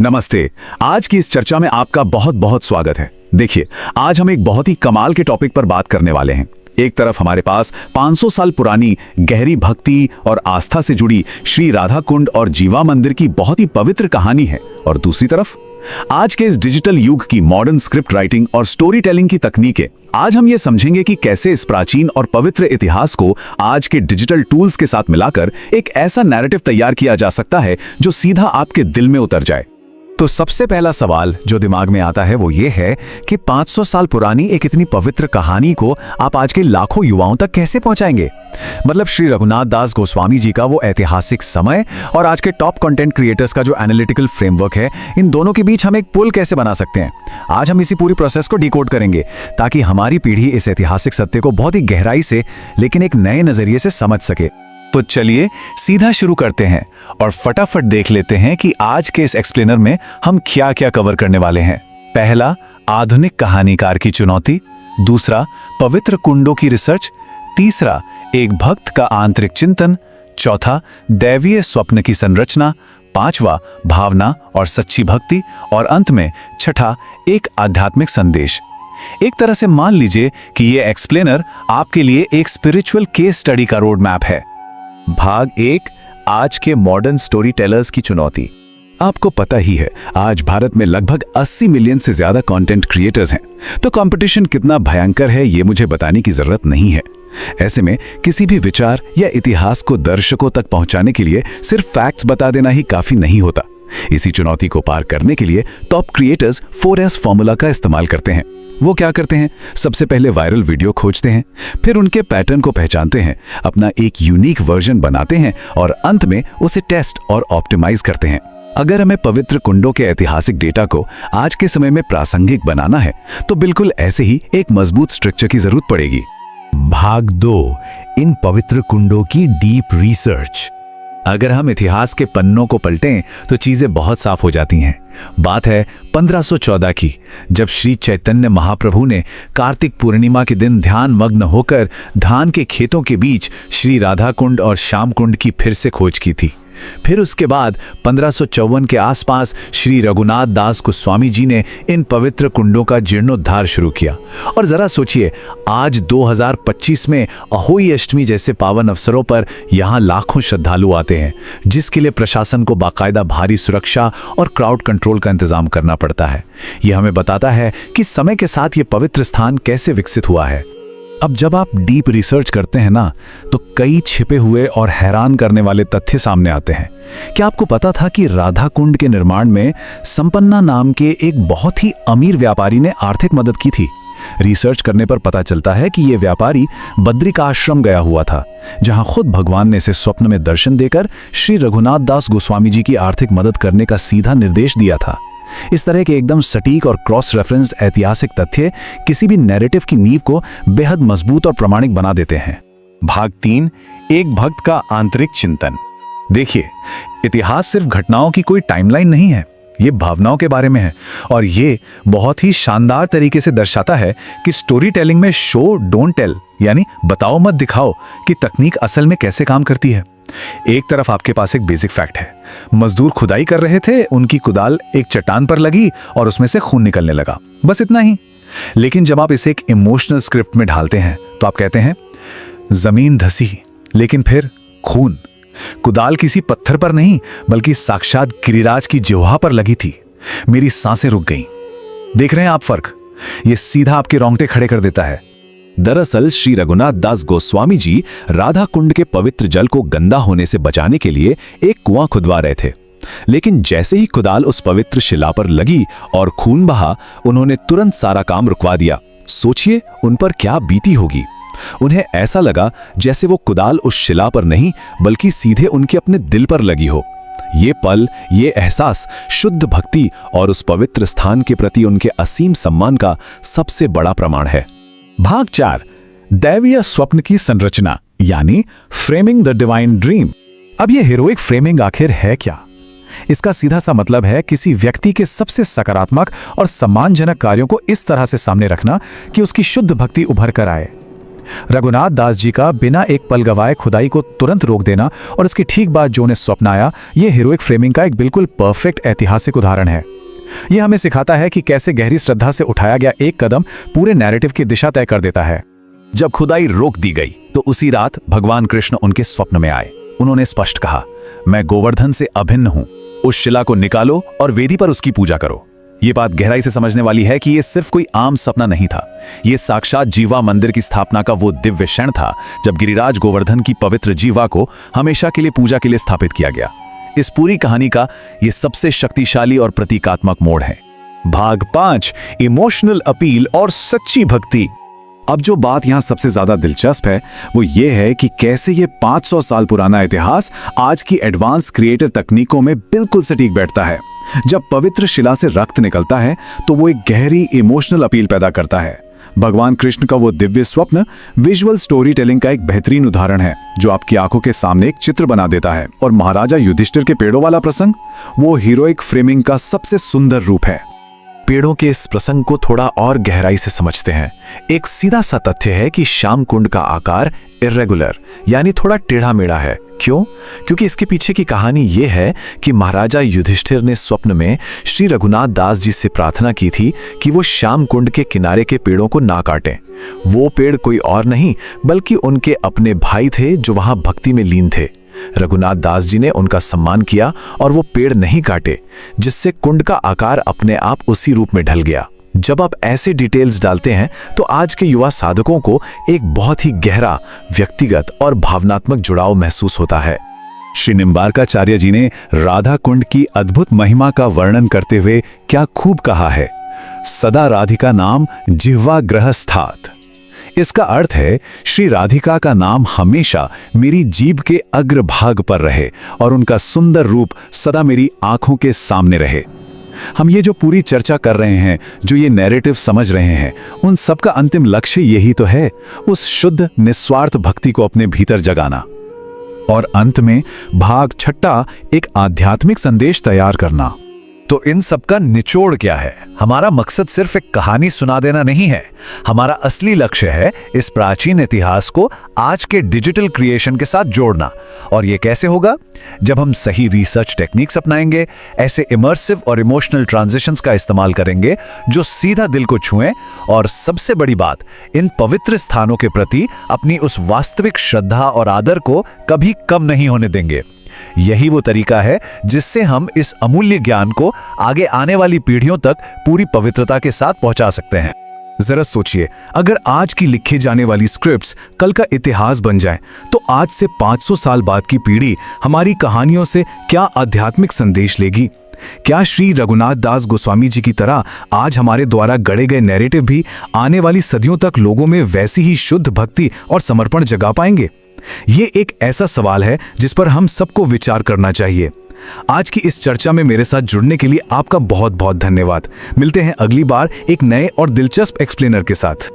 नमस्ते। आज की इस चर्चा में आपका बहुत बहुत स्वागत है। देखिए, आज हम एक बहुत ही कमाल के टॉपिक पर बात करने वाले हैं। एक तरफ हमारे पास 500 साल पुरानी गहरी भक्ति और आस्था से जुड़ी श्री राधा कुंड और जीवा मंदिर की बहुत ही पवित्र कहानी है, और दूसरी तरफ आज के इस डिजिटल युग की मॉडर्न स्क्रिप्ट राइटिंग और स्टोरी टेलिंग की तकनीकें। आज हम ये समझेंगे कि कैसे इस प्राचीन और पवित्र इतिहास को आज के डिजिटल टूल्स के साथ मिलाकर एक ऐसा नैरेटिव तैयार किया जा सकता है जो सीधा आपके दिल में उतर जाए। तो सबसे पहला सवाल जो दिमाग में आता है वो ये है कि 500 साल पुरानी एक इतनी पवित्र कहानी को आप आज के लाखों युवाओं तक कैसे पहुंचाएंगे। मतलब श्री रघुनाथ दास गोस्वामी जी का वो ऐतिहासिक समय और आज के टॉप कंटेंट क्रिएटर्स का जो एनालिटिकल फ्रेमवर्क है, इन दोनों के बीच हम एक पुल कैसे बना सकते हैं। आज हम इसी पूरी प्रोसेस को डिकोड करेंगे ताकि हमारी पीढ़ी इस ऐतिहासिक सत्य को बहुत ही गहराई से लेकिन एक नए नजरिए से समझ सके। तो चलिए सीधा शुरू करते हैं और फटाफट देख लेते हैं कि आज के इस एक्सप्लेनर में हम क्या क्या कवर करने वाले हैं। पहला, आधुनिक कहानीकार की चुनौती। दूसरा, पवित्र कुंडों की रिसर्च। तीसरा, एक भक्त का आंतरिक चिंतन। चौथा, दैवीय स्वप्न की संरचना। पांचवा, भावना और सच्ची भक्ति। और अंत में छठा, एक आध्यात्मिक संदेश। एक तरह से मान लीजिए कि यह एक्सप्लेनर आपके लिए एक स्पिरिचुअल केस स्टडी का रोड मैप है। भाग 1, आज के मॉडर्न स्टोरी टेलर्स की चुनौती। आपको पता ही है, आज भारत में लगभग 80 मिलियन से ज्यादा कंटेंट क्रिएटर्स हैं, तो कंपटीशन कितना भयंकर है ये मुझे बताने की जरूरत नहीं है। ऐसे में किसी भी विचार या इतिहास को दर्शकों तक पहुंचाने के लिए सिर्फ फैक्ट्स बता देना ही काफी नहीं होता। इसी चुनौती को पार करने के लिए टॉप क्रिएटर्स 4S फॉर्मूला का इस्तेमाल करते हैं। वो क्या करते हैं? सबसे पहले वायरल वीडियो खोजते हैं, फिर उनके पैटर्न को पहचानते हैं, अपना एक यूनिक वर्जन बनाते हैं और अंत में उसे टेस्ट और ऑप्टिमाइज करते हैं। अगर हमें पवित्र कुंडों के ऐतिहासिक डेटा को आज के समय में प्रासंगिक बनाना है तो बिल्कुल ऐसे ही एक मजबूत स्ट्रक्चर की जरूरत पड़ेगी। भाग 2, इन पवित्र कुंडों की डीप रिसर्च। अगर हम इतिहास के पन्नों को पलटें तो चीजें बहुत साफ हो जाती हैं। बात है 1514 की, जब श्री चैतन्य महाप्रभु ने कार्तिक पूर्णिमा के दिन ध्यान मग्न होकर धान के खेतों के बीच श्री राधा कुंड और श्याम कुंड की फिर से खोज की थी। फिर उसके बाद 1554 के आसपास श्री रघुनाथ दास गोस्वामी जी ने इन पवित्र कुंडों का जीर्णोद्धार शुरू किया। और जरा सोचिए, आज 2025 में अहोई अष्टमी जैसे पावन अवसरों पर यहाँ लाखों श्रद्धालु आते हैं, जिसके लिए प्रशासन को बाकायदा भारी सुरक्षा और क्राउड कंट्रोल का इंतजाम करना पड़ता है। यह हमें बताता है कि समय के साथ ये पवित्र स्थान कैसे विकसित हुआ है। अब जब आप डीप रिसर्च करते हैं ना, तो कई छिपे हुए और हैरान करने वाले तथ्य सामने आते हैं। क्या आपको पता था कि राधा कुंड के निर्माण में संपन्ना नाम के एक बहुत ही अमीर व्यापारी ने आर्थिक मदद की थी? रिसर्च करने पर पता चलता है कि यह व्यापारी बद्रिका आश्रम गया हुआ था, जहां खुद भगवान ने इसे स्वप्न में दर्शन देकर श्री रघुनाथ दास गोस्वामी जी की आर्थिक मदद करने का सीधा निर्देश दिया था। इस तरह के एकदम सटीक और क्रॉस रेफरेंस्ड ऐतिहासिक तथ्य किसी भी नैरेटिव की नींव को बेहद मजबूत और प्रामाणिक बना देते हैं। भाग 3, एक भक्त का आंतरिक चिंतन। देखिए, इतिहास सिर्फ घटनाओं की कोई टाइमलाइन नहीं है, ये भावनाओं के बारे में है। और ये बहुत ही शानदार तरीके से दर्शाता है कि स्टोरी टेलिंग में शो डोंट टेल, यानी बताओ मत दिखाओ, कि तकनीक असल में कैसे काम करती है। एक तरफ आपके पास एक बेसिक फैक्ट है, मजदूर खुदाई कर रहे थे, उनकी कुदाल एक चट्टान पर लगी और उसमें से खून निकलने लगा, बस इतना ही। लेकिन जब आप इसे एक इमोशनल स्क्रिप्ट में ढालते हैं तो आप कहते हैं, जमीन धसी लेकिन फिर खून। कुदाल किसी पत्थर पर नहीं बल्कि साक्षात गिरिराज की जिह्वा पर लगी थी। मेरी सांसें रुक गईं। देख रहे हैं आप फर्क? यह सीधा आपके रोंगटे खड़े कर देता है। दरअसल श्री रघुनाथ दास गोस्वामी जी राधा कुंड के पवित्र जल को गंदा होने से बचाने के लिए एक कुआं खुदवा रहे थे। लेकिन जैसे ही कुदाल उस पवित्र शिला पर लगी और खून बहा, उन्होंने तुरंत सारा काम रुकवा दिया। सोचिए उन पर क्या बीती होगी। उन्हें ऐसा लगा जैसे वो कुदाल उस शिला पर नहीं बल्कि सीधे उनके अपने दिल पर लगी हो। ये पल, ये एहसास शुद्ध भक्ति और उस पवित्र स्थान के प्रति उनके असीम सम्मान का सबसे बड़ा प्रमाण है। भाग 4, दैवीय स्वप्न की संरचना, यानी फ्रेमिंग द डिवाइन ड्रीम। अब यह हीरोइक फ्रेमिंग आखिर है क्या? इसका सीधा सा मतलब है किसी व्यक्ति के सबसे सकारात्मक और सम्मानजनक कार्यों को इस तरह से सामने रखना कि उसकी शुद्ध भक्ति उभर कर आए। रघुनाथ दास जी का बिना एक पल गवाए खुदाई को तुरंत रोक देना और इसके ठीक बाद जो उन्हें स्वप्न आया, ये हीरोइक फ्रेमिंग का एक बिल्कुल परफेक्ट ऐतिहासिक उदाहरण है। यह हमें सिखाता है कि कैसे गहरी श्रद्धा से उठाया गया एक कदम पूरे नैरेटिव की दिशा तय कर देता है। जब खुदाई रोक दी गई तो उसी रात भगवान कृष्ण उनके स्वप्न में आए। उन्होंने स्पष्ट कहा, मैं गोवर्धन से अभिन्न हूं, उस शिला को निकालो और वेदी पर उसकी पूजा करो। ये बात गहराई से समझने वाली है कि ये सिर्फ कोई आम सपना नहीं था, ये साक्षात जीवा मंदिर की स्थापना का वो दिव्य क्षण था जब गिरिराज गोवर्धन की पवित्र जीवा को हमेशा के लिए पूजा के लिए स्थापित किया गया। इस पूरी कहानी का ये सबसे शक्तिशाली और प्रतीकात्मक मोड़ है। भाग 5, इमोशनल अपील और सच्ची भक्ति। अब जो बात यहाँ सबसे ज्यादा दिलचस्प है वो ये है कि कैसे ये 500 साल पुराना इतिहास आज की एडवांस क्रिएटिव तकनीकों में बिल्कुल सटीक बैठता है। जब पवित्र शिला से रक्त निकलता है तो वो एक गहरी इमोशनल अपील पैदा करता है। भगवान कृष्ण का वो दिव्य स्वप्न विजुअल स्टोरी टेलिंग का एक बेहतरीन उदाहरण है जो आपकी आंखों के सामने एक चित्र बना देता है। और महाराजा युधिष्ठिर के पेड़ों वाला प्रसंग वो हीरोइक फ्रेमिंग का सबसे सुंदर रूप है। पेड़ों के इस प्रसंग को थोड़ा और गहराई से समझते हैं। एक सीधा सा तथ्य है कि श्याम कुंड का आकार इर्रेगुलर यानी थोड़ा टेढ़ा मेढ़ा है। क्यों? क्योंकि इसके पीछे की कहानी यह है कि महाराजा युधिष्ठिर ने स्वप्न में श्री रघुनाथ दास जी से प्रार्थना की थी कि वो श्याम कुंड के किनारे के पेड़ों को ना काटें। वो पेड़ कोई और नहीं बल्कि उनके अपने भाई थे जो वहां भक्ति में लीन थे। रघुनाथ दास जी ने उनका सम्मान किया और वो पेड़ नहीं काटे, जिससे कुंड का आकार अपने आप उसी रूप में ढल गया। जब आप ऐसे डिटेल्स डालते हैं तो आज के युवा साधकों को एक बहुत ही गहरा व्यक्तिगत और भावनात्मक जुड़ाव महसूस होता है। श्री निम्बार्काचार्य जी ने राधा कुंड की अद्भुत महिमा का वर्णन करते हुए क्या खूब कहा है, सदा राधिका नाम जिह्वा ग्रहस्थात। इसका अर्थ है श्री राधिका का नाम हमेशा मेरी जीभ के अग्रभाग पर रहे और उनका सुंदर रूप सदा मेरी आंखों के सामने रहे। हम ये जो पूरी चर्चा कर रहे हैं, जो ये नैरेटिव समझ रहे हैं, उन सब का अंतिम लक्ष्य यही तो है, उस शुद्ध निस्वार्थ भक्ति को अपने भीतर जगाना। और अंत में भाग 6 एक आध्यात्मिक संदेश तैयार करना। तो इन सब का निचोड़ क्या है? हमारा मकसद सिर्फ एक कहानी सुना देना नहीं है। हमारा असली लक्ष्य है इस प्राचीन इतिहास को आज के डिजिटल क्रिएशन के साथ जोड़ना। और ये कैसे होगा? जब हम सही रिसर्च टेक्निक्स अपनाएंगे, ऐसे इमर्सिव और इमोशनल ट्रांजिशंस का इस्तेमाल करेंगे जो सीधा दिल को छुएं, और सबसे बड़ी बात, इन पवित्र स्थानों के प्रति अपनी उस वास्तविक श्रद्धा और आदर को कभी कम नहीं होने देंगे। यही वो तरीका है जिससे हम इस अमूल्य ज्ञान को आगे आने वाली पीढ़ियों तक पूरी पवित्रता के साथ पहुंचा सकते हैं। जरा सोचिए, अगर आज की लिखी जाने वाली स्क्रिप्ट्स कल का इतिहास बन जाएं, तो आज से 500 साल बाद की पीढ़ी हमारी कहानियों से क्या आध्यात्मिक संदेश लेगी? क्या श्री रघुनाथ दास गोस्वामी जी की तरह आज हमारे द्वारा गढ़े गए नैरेटिव भी आने वाली सदियों तक लोगों में वैसी ही शुद्ध भक्ति और समर्पण जगा पाएंगे? ये एक ऐसा सवाल है जिस पर हम सबको विचार करना चाहिए। आज की इस चर्चा में मेरे साथ जुड़ने के लिए आपका बहुत बहुत धन्यवाद। मिलते हैं अगली बार एक नए और दिलचस्प एक्सप्लेनर के साथ।